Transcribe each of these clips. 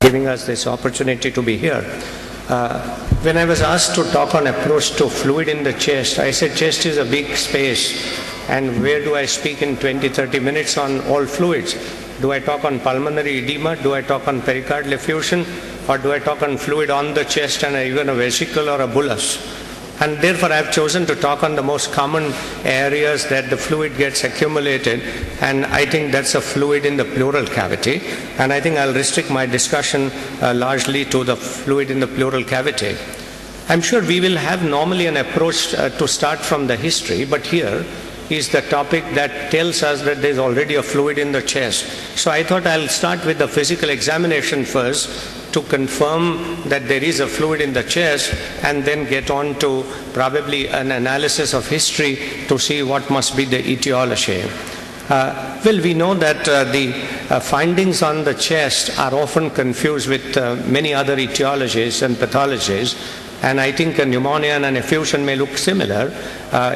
giving us this opportunity to be here. When I was asked to talk on approach to fluid in the chest, I said chest is a big space, and where do I speak in 20-30 minutes on all fluids? Do I talk on pulmonary edema? Do I talk on pericardial effusion? Or do I talk on fluid on the chest and even a vesicle or a bullous? And therefore I have chosen to talk on the most common areas that the fluid gets accumulated, and I think that's a fluid in the pleural cavity, and I think I'll restrict my discussion largely to the fluid in the pleural cavity. I'm sure we will have normally an approach to start from the history, but here is the topic that tells us that there's already a fluid in the chest. So I thought I'll start with the physical examination first to confirm that there is a fluid in the chest, and then get on to probably an analysis of history to see what must be the etiology. Well, we know that the findings on the chest are often confused with many other etiologies and pathologies. And I think a pneumonia and an effusion may look similar.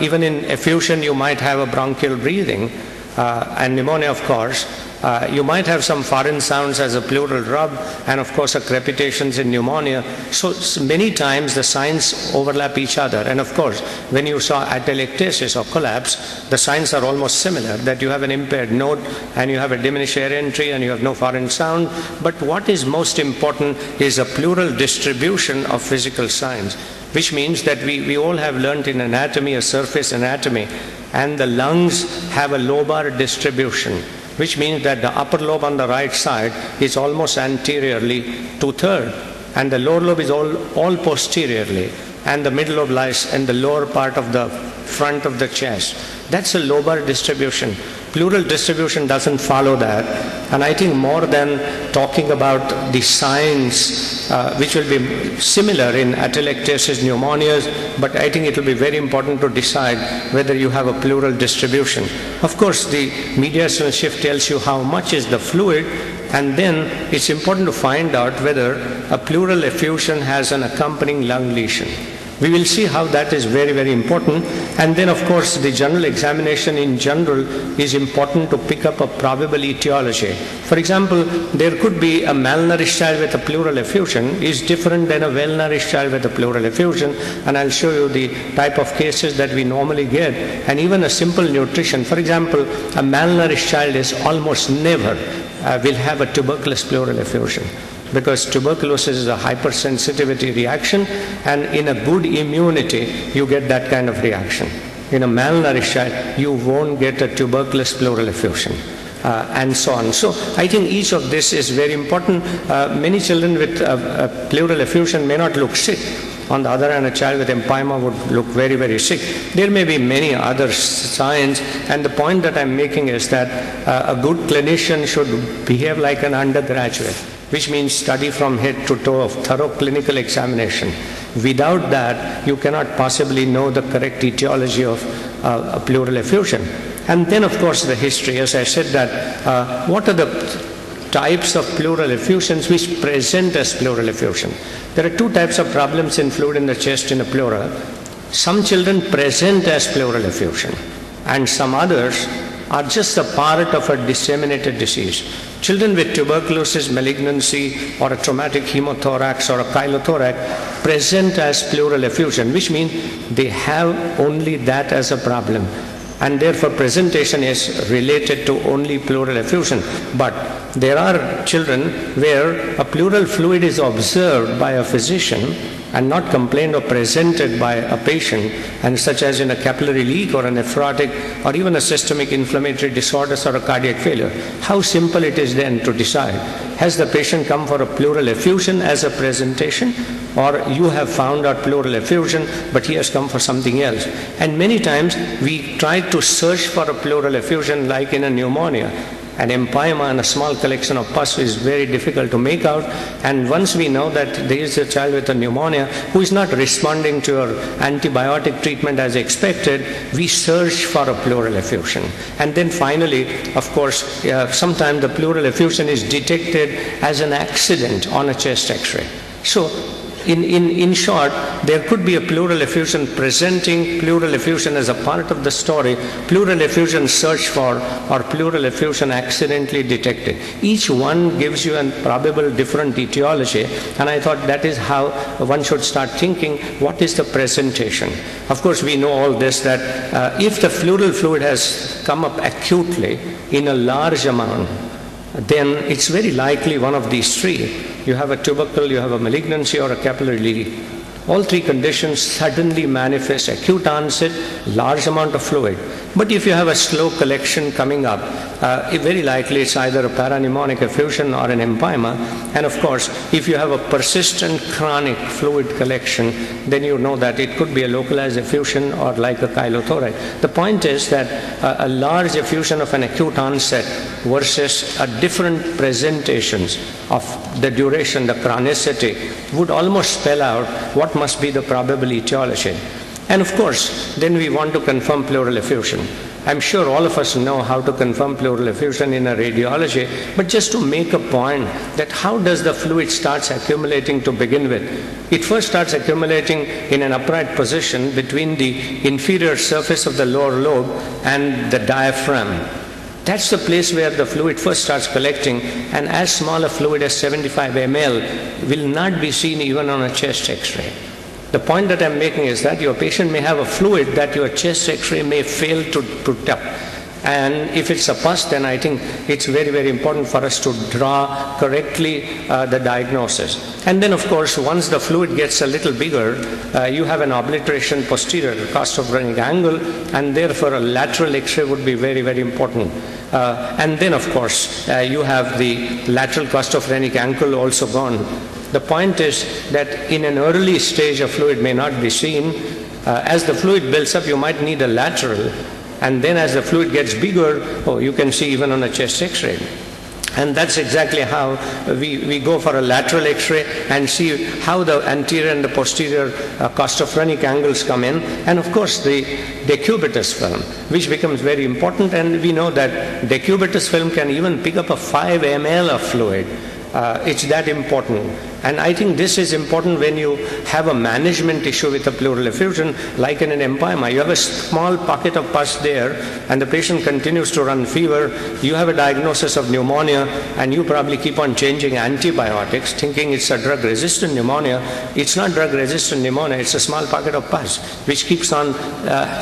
Even in effusion, you might have a bronchial breathing, and pneumonia, of course. You might have some foreign sounds as a pleural rub, and of course, crepitations in pneumonia. So many times the signs overlap each other. And of course, when you saw atelectasis or collapse, the signs are almost similar, that you have an impaired node, and you have a diminished air entry, and you have no foreign sound. But what is most important is a pleural distribution of physical signs, which means that we all have learned in anatomy, a surface anatomy, and the lungs have a lobar distribution, which means that the upper lobe on the right side is almost anteriorly 2/3, and the lower lobe is all posteriorly, and the middle lobe lies in the lower part of the front of the chest. That's a lobar distribution. Pleural distribution doesn't follow that, and I think more than talking about the signs, which will be similar in atelectasis, pneumonias, but I think it will be very important to decide whether you have a pleural distribution. Of course, the mediastinal shift tells you how much is the fluid, and then it's important to find out whether a pleural effusion has an accompanying lung lesion. We will see how that is very, very important. And then, of course, the general examination in general is important to pick up a probable etiology. For example, there could be a malnourished child with a pleural effusion is different than a well-nourished child with a pleural effusion. And I'll show you the type of cases that we normally get. And even a simple nutrition. For example, a malnourished child is almost never will have a tuberculous pleural effusion, because tuberculosis is a hypersensitivity reaction, and in a good immunity, you get that kind of reaction. In a malnourished child, you won't get a tuberculous pleural effusion, and so on. So I think each of this is very important. Many children with pleural effusion may not look sick. On the other hand, a child with empyema would look very, very sick. There may be many other signs, and the point that I'm making is that a good clinician should behave like an undergraduate, which means study from head to toe of thorough clinical examination. Without that, you cannot possibly know the correct etiology of a pleural effusion. And then, of course, the history. As I said, that what are the types of pleural effusions which present as pleural effusion? There are two types of problems in fluid in the chest in a pleura. Some children present as pleural effusion, and some others are just a part of a disseminated disease. Children with tuberculosis, malignancy, or a traumatic hemothorax or a chylothorax present as pleural effusion, which means they have only that as a problem, and therefore presentation is related to only pleural effusion. But there are children where a pleural fluid is observed by a physician and not complained or presented by a patient, and such as in a capillary leak or a nephrotic or even a systemic inflammatory disorders or a cardiac failure. How simple it is then to decide, has the patient come for a pleural effusion as a presentation, or you have found out pleural effusion but he has come for something else. And many times we try to search for a pleural effusion like in a pneumonia. An empyema and a small collection of pus is very difficult to make out, and once we know that there is a child with a pneumonia who is not responding to your antibiotic treatment as expected, we search for a pleural effusion. And then finally, of course, sometimes the pleural effusion is detected as an accident on a chest x-ray. So in short, there could be a pleural effusion presenting pleural effusion as a part of the story, pleural effusion searched for, or pleural effusion accidentally detected. Each one gives you a probable different etiology, and I thought that is how one should start thinking, what is the presentation? Of course, we know all this, that if the pleural fluid has come up acutely in a large amount, then it's very likely one of these three. You have a tubercle, you have a malignancy, or a capillary leak. All three conditions suddenly manifest acute onset, large amount of fluid. But if you have a slow collection coming up, very likely it's either a parapneumonic effusion or an empyema. And of course, if you have a persistent chronic fluid collection, then you know that it could be a localized effusion or like a chylothorax. The point is that a large effusion of an acute onset versus a different presentations of the duration, the chronicity, would almost spell out what must be the probable etiology. And of course, then we want to confirm pleural effusion. I'm sure all of us know how to confirm pleural effusion in a radiology, but just to make a point that how does the fluid starts accumulating to begin with? It first starts accumulating in an upright position between the inferior surface of the lower lobe and the diaphragm. That's the place where the fluid first starts collecting, and as small a fluid as 75 ml will not be seen even on a chest x-ray. The point that I'm making is that your patient may have a fluid that your chest x-ray may fail to put up. And if it's a pus, then I think it's very, very important for us to draw correctly the diagnosis. And then, of course, once the fluid gets a little bigger, you have an obliteration posterior, costophrenic angle, and therefore a lateral x-ray would be very, very important. And then, of course, you have the lateral costophrenic ankle also gone. The point is that in an early stage, a fluid may not be seen. As the fluid builds up, you might need a lateral. And then as the fluid gets bigger, you can see even on a chest x-ray. And that's exactly how we go for a lateral x-ray and see how the anterior and the posterior costophrenic angles come in. And of course the decubitus film, which becomes very important. And we know that decubitus film can even pick up a 5 ml of fluid. It's that important. And I think this is important when you have a management issue with a pleural effusion, like in an empyema. You have a small pocket of pus there, and the patient continues to run fever. You have a diagnosis of pneumonia, and you probably keep on changing antibiotics, thinking it's a drug-resistant pneumonia. It's not drug-resistant pneumonia. It's a small pocket of pus, which keeps on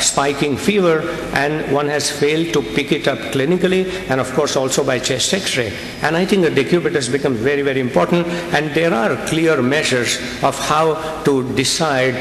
spiking fever, and one has failed to pick it up clinically, and of course also by chest x-ray. And I think the decubitus becomes very, very important, and there are clear measures of how to decide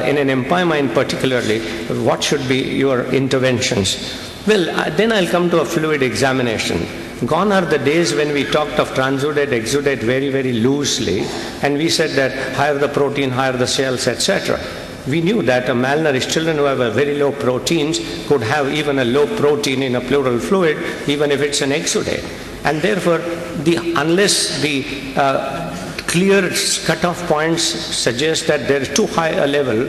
in an empyema in particularly what should be your interventions. Well, then I'll come to a fluid examination. Gone are the days when we talked of transudate, exudate very, very loosely, and we said that higher the protein, higher the cells, etc. We knew that malnourished children who have a very low proteins could have even a low protein in a pleural fluid, even if it's an exudate. And therefore, unless the clear cutoff points suggest that there is too high a level,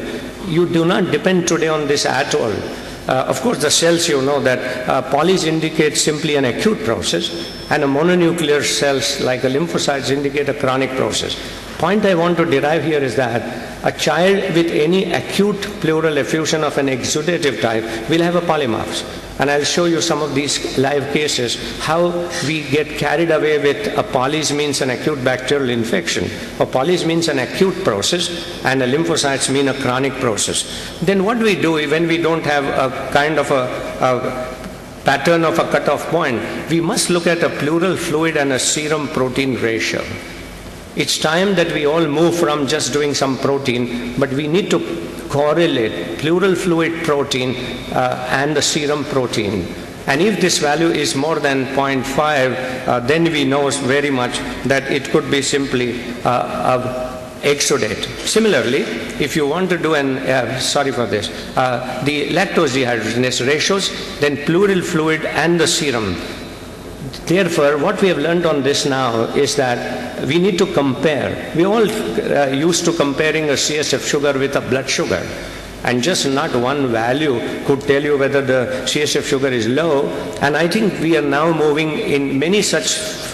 you do not depend today on this at all. Of course, the cells, you know that polys indicate simply an acute process, and a mononuclear cells like a lymphocytes indicate a chronic process. Point I want to derive here is that a child with any acute pleural effusion of an exudative type will have a polymorphs. And I'll show you some of these live cases, how we get carried away with a polys means an acute bacterial infection, or polys means an acute process, and a lymphocytes mean a chronic process. Then what do we do when we don't have a kind of a pattern of a cutoff point? We must look at a pleural fluid and a serum protein ratio. It's time that we all move from just doing some protein, but we need to correlate pleural fluid protein and the serum protein. And if this value is more than 0.5, then we know very much that it could be simply exudate. Similarly, if you want to do the lactose dehydrogenase ratios, then pleural fluid and the serum. Therefore, what we have learned on this now is that we need to compare. We all used to comparing a CSF sugar with a blood sugar, and just not one value could tell you whether the CSF sugar is low. And I think we are now moving in many such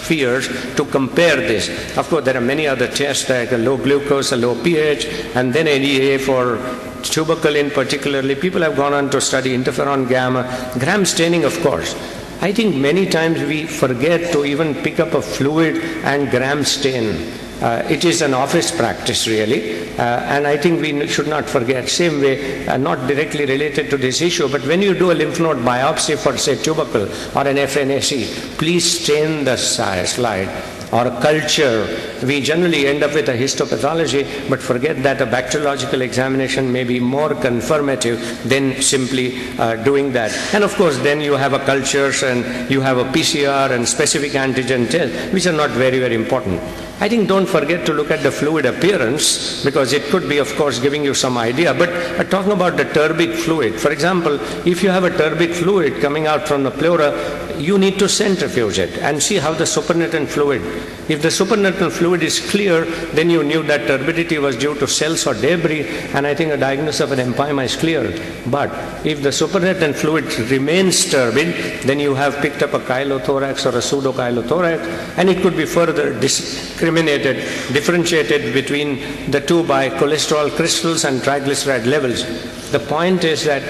fears to compare this. Of course, there are many other tests like a low glucose, a low pH, and then NEA for tubercle in particularly. People have gone on to study interferon gamma, gram staining, of course. I think many times we forget to even pick up a fluid and gram stain. It is an office practice really, and I think we should not forget. Same way, not directly related to this issue, but when you do a lymph node biopsy for say tubercle or an FNAC, please stain the slide. Or a culture, we generally end up with a histopathology, but forget that a bacteriological examination may be more confirmative than simply doing that. And of course, then you have a cultures and you have a PCR and specific antigen test, which are not very, very important. I think don't forget to look at the fluid appearance, because it could be, of course, giving you some idea. But talking about the turbic fluid, for example, if you have a turbic fluid coming out from the pleura, you need to centrifuge it and see how the supernatant fluid. If the supernatant fluid is clear, then you knew that turbidity was due to cells or debris, and I think a diagnosis of an empyema is clear. But if the supernatant fluid remains turbid, then you have picked up a chylothorax or a pseudochylothorax, and it could be further differentiated between the two by cholesterol crystals and triglyceride levels. The point is that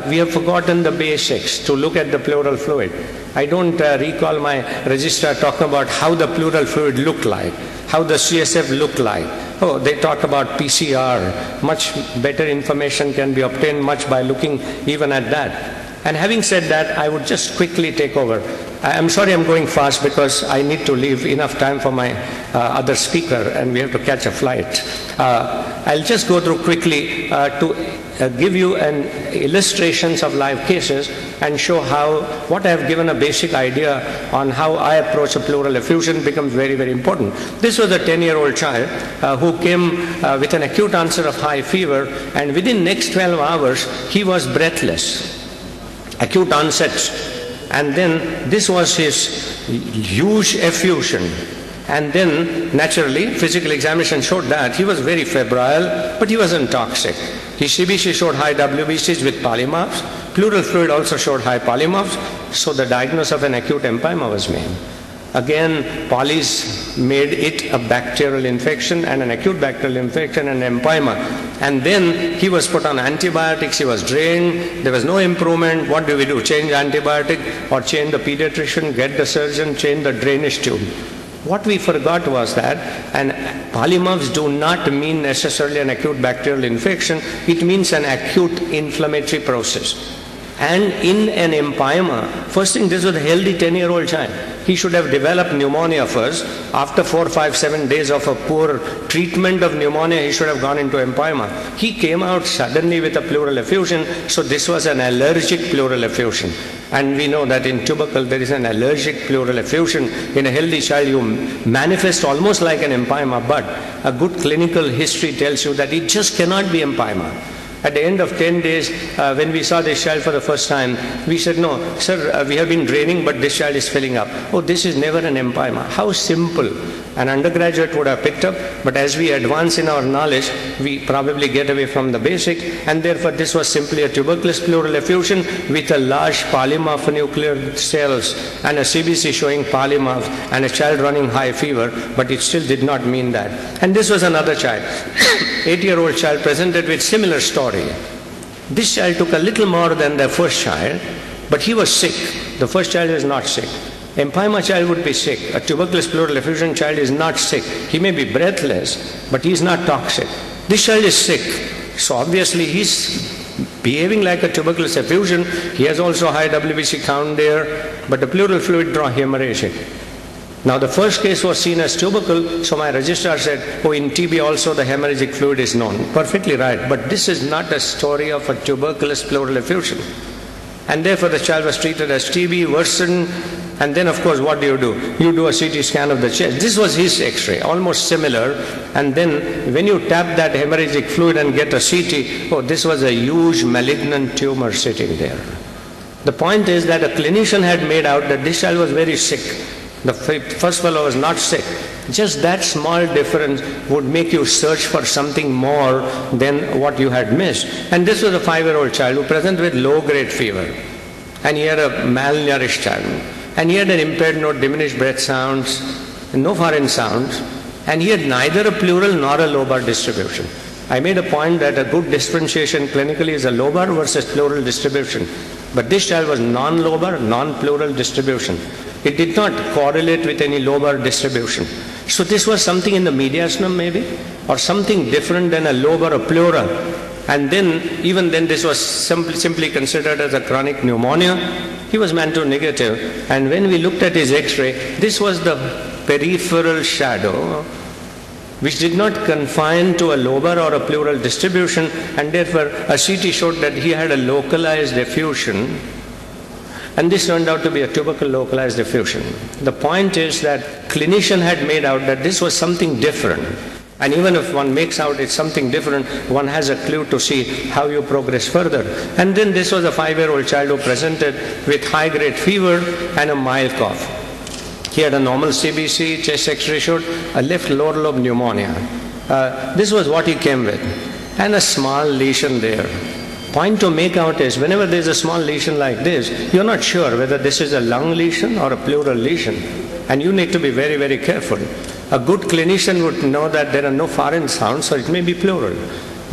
we have forgotten the basics to look at the pleural fluid. I don't recall my registrar talking about how the pleural fluid looked like, how the CSF looked like. Oh, they talk about PCR. Much better information can be obtained much by looking even at that. And having said that, I would just quickly take over. I'm sorry I'm going fast because I need to leave enough time for my other speaker, and we have to catch a flight. I'll just go through quickly to give you illustrations of live cases and show what I have given a basic idea on how I approach a pleural effusion becomes very, very important. This was a 10-year-old child who came with an acute onset of high fever, and within next 12 hours, he was breathless. Acute onset. And then this was his huge effusion. And then, naturally, physical examination showed that he was very febrile, but he wasn't toxic. His CBC showed high WBCs with polymorphs. Pleural fluid also showed high polymorphs. So the diagnosis of an acute empyema was made. Again, polys made it a bacterial infection and an acute bacterial infection and empyema. And then he was put on antibiotics, he was drained, there was no improvement. What do we do? Change antibiotic or change the pediatrician, get the surgeon, change the drainage tube. What we forgot was that, and polymorphs do not mean necessarily an acute bacterial infection, it means an acute inflammatory process. And in an empyema, first thing, this was a healthy 10-year-old child. He should have developed pneumonia first. After 4, 5, 7 days of a poor treatment of pneumonia, he should have gone into empyema. He came out suddenly with a pleural effusion, so this was an allergic pleural effusion. And we know that in tubercle there is an allergic pleural effusion. In a healthy child you manifest almost like an empyema, but a good clinical history tells you that it just cannot be empyema. At the end of 10 days, when we saw this child for the first time, we said, no, sir, we have been draining, but this child is filling up. Oh, this is never an empyema. How simple. An undergraduate would have picked up, but as we advance in our knowledge, we probably get away from the basic, and therefore this was simply a tuberculous pleural effusion with a large polymorph nuclear cells and a CBC showing polymorph and a child running high fever, but it still did not mean that. And this was another child, 8-year-old child presented with similar story. This child took a little more than the first child, but he was sick. The first child is not sick. Empyema child would be sick. A tuberculous pleural effusion child is not sick. He may be breathless, but he is not toxic. This child is sick. So obviously he's behaving like a tuberculous effusion. He has also high WBC count there, but the pleural fluid draw hemorrhagic. Now the first case was seen as tubercle, so my registrar said, oh, in TB also the hemorrhagic fluid is known. Perfectly right, but this is not a story of a tuberculous pleural effusion. And therefore the child was treated as TB, worsened, and then of course what do? You do a CT scan of the chest. This was his X-ray, almost similar, and then when you tap that hemorrhagic fluid and get a CT, oh, this was a huge malignant tumor sitting there. The point is that a clinician had made out that this child was very sick. The first fellow was not sick. Just that small difference would make you search for something more than what you had missed. And this was a 5-year-old child who presented with low-grade fever. And he had a malnourished child. And he had an impaired note, diminished breath sounds, no foreign sounds, and he had neither a pleural nor a lobar distribution. I made a point that a good differentiation clinically is a lobar versus pleural distribution. But this child was non-lobar, non-pleural distribution. It did not correlate with any lobar distribution. So this was something in the mediastinum maybe, or something different than a lobar or pleural. And then, even then, this was simply considered as a chronic pneumonia. He was Mantoux negative. And when we looked at his X-ray, this was the peripheral shadow, which did not confine to a lobar or a pleural distribution, and therefore a CT showed that he had a localized effusion, and this turned out to be a tubercle localized effusion. The point is that clinician had made out that this was something different, and even if one makes out it's something different, one has a clue to see how you progress further. And then this was a 5-year-old child who presented with high-grade fever and a mild cough. He had a normal CBC, chest X-ray showed a left lower lobe pneumonia. This was what he came with, and a small lesion there. Point to make out is, whenever there's a small lesion like this, you're not sure whether this is a lung lesion or a pleural lesion, and you need to be very, very careful. A good clinician would know that there are no foreign sounds, so it may be pleural.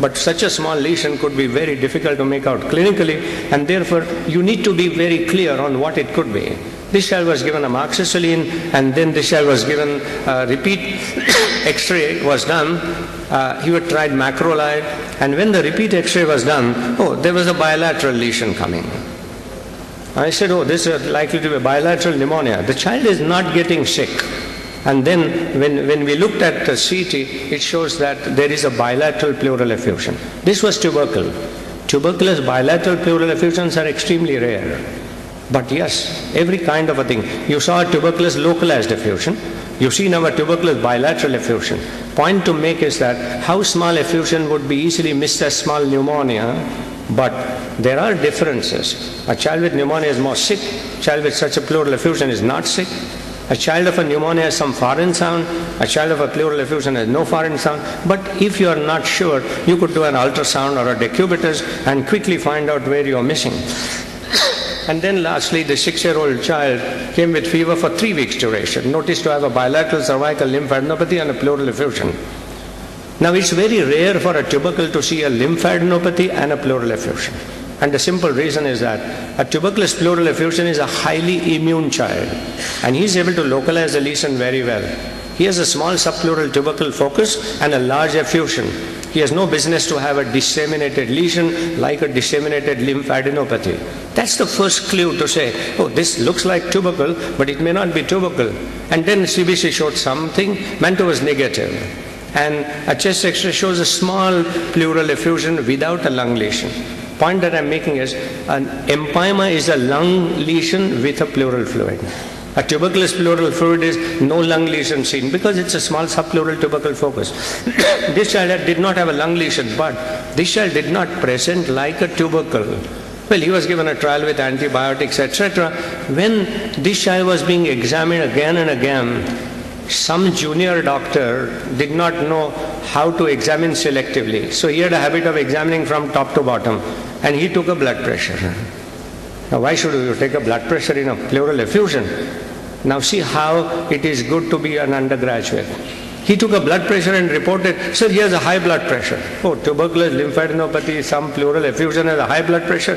But such a small lesion could be very difficult to make out clinically, and therefore you need to be very clear on what it could be. This child was given amoxicillin, and then this child was given repeat X-ray was done. He had tried macrolide, and when the repeat X-ray was done, there was a bilateral lesion coming. I said, this is likely to be a bilateral pneumonia. The child is not getting sick. And then when we looked at the CT, it shows that there is a bilateral pleural effusion. This was tubercle. Tuberculous bilateral pleural effusions are extremely rare. But yes, every kind of a thing. You saw a tuberculous localized effusion. You see now a tuberculous bilateral effusion. Point to make is that how small effusion would be easily missed as small pneumonia, but there are differences. A child with pneumonia is more sick. A child with such a pleural effusion is not sick. A child of a pneumonia has some foreign sound. A child of a pleural effusion has no foreign sound. But if you are not sure, you could do an ultrasound or a decubitus and quickly find out where you are missing. And then lastly, the 6-year-old child came with fever for 3 weeks duration, noticed to have a bilateral cervical lymphadenopathy and a pleural effusion. Now it's very rare for a tubercle to see a lymphadenopathy and a pleural effusion. And the simple reason is that a tuberculous pleural effusion is a highly immune child, and he is able to localize the lesion very well. He has a small subpleural tubercle focus and a large effusion. He has no business to have a disseminated lesion like a disseminated lymphadenopathy. That's the first clue to say, this looks like tubercle, but it may not be tubercle. And then CBC showed something, Mantoux was negative. And a chest X-ray shows a small pleural effusion without a lung lesion. Point that I'm making is, an empyema is a lung lesion with a pleural fluid. A tuberculous pleural fluid is no lung lesion seen because it's a small subpleural tubercle focus. This child did not have a lung lesion, but this child did not present like a tubercle. Well, he was given a trial with antibiotics, etc. When this child was being examined again and again, some junior doctor did not know how to examine selectively. So he had a habit of examining from top to bottom, and he took a blood pressure. Now, why should you take a blood pressure in a pleural effusion? Now see how it is good to be an undergraduate. He took a blood pressure and reported, sir, he has a high blood pressure. Tuberculous lymphadenopathy, some pleural effusion has a high blood pressure.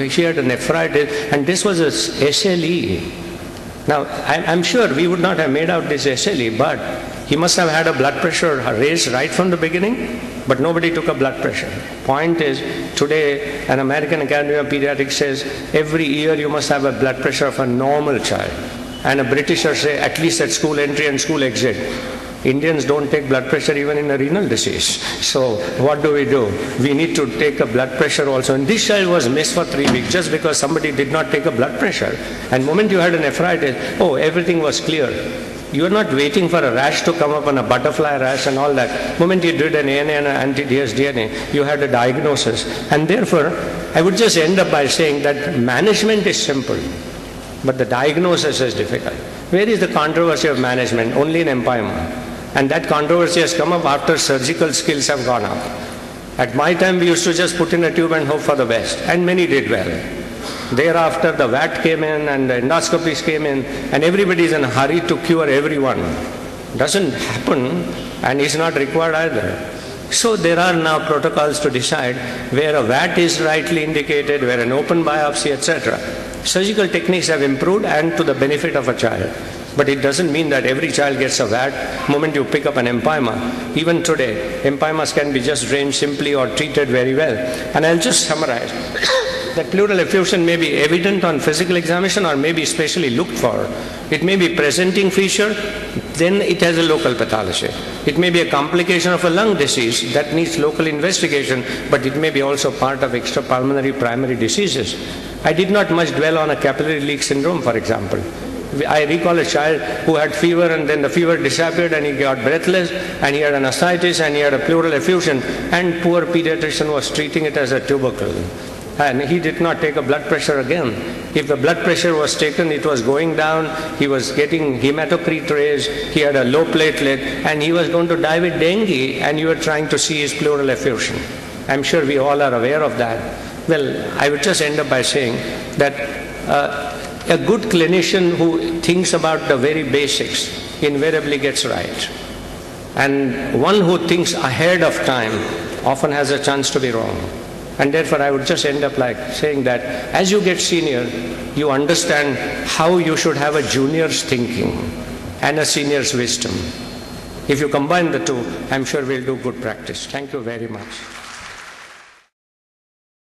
She had a nephritis, and this was a SLE. Now, I'm sure we would not have made out this SLE, but he must have had a blood pressure raised right from the beginning, but nobody took a blood pressure. Point is, today, an American Academy of Pediatrics says every year you must have a blood pressure of a normal child. And a Britisher say at least at school entry and school exit. Indians don't take blood pressure even in a renal disease. So what do? We need to take a blood pressure also. And this child was missed for 3 weeks just because somebody did not take a blood pressure. And the moment you had a nephritis, everything was clear. You are not waiting for a rash to come up on a butterfly rash and all that. The moment you did an ANA and an anti-DS DNA, you had a diagnosis. And therefore, I would just end up by saying that management is simple, but the diagnosis is difficult. Where is the controversy of management? Only in empyema. And that controversy has come up after surgical skills have gone up. At my time, we used to just put in a tube and hope for the best, and many did well. Thereafter, the VAT came in and the endoscopies came in, and everybody is in a hurry to cure everyone. Doesn't happen, and is not required either. So there are now protocols to decide where a VAT is rightly indicated, where an open biopsy, etc. Surgical techniques have improved and to the benefit of a child. But it doesn't mean that every child gets a VAT moment you pick up an empyema. Even today, empyemas can be just drained simply or treated very well. And I'll just summarize that pleural effusion may be evident on physical examination or may be specially looked for. It may be presenting feature, then it has a local pathology. It may be a complication of a lung disease that needs local investigation, but it may be also part of extrapulmonary primary diseases. I did not much dwell on a capillary leak syndrome, for example. I recall a child who had fever and then the fever disappeared and he got breathless and he had an ascites and he had a pleural effusion, and poor pediatrician was treating it as a tubercle. And he did not take a blood pressure again. If the blood pressure was taken, it was going down, he was getting hematocrit raised, he had a low platelet, and he was going to die with dengue, and you were trying to see his pleural effusion. I'm sure we all are aware of that. Well, I would just end up by saying that a good clinician who thinks about the very basics invariably gets right. And one who thinks ahead of time often has a chance to be wrong. And therefore, I would just end up like saying that as you get senior, you understand how you should have a junior's thinking and a senior's wisdom. If you combine the two, I'm sure we'll do good practice. Thank you very much.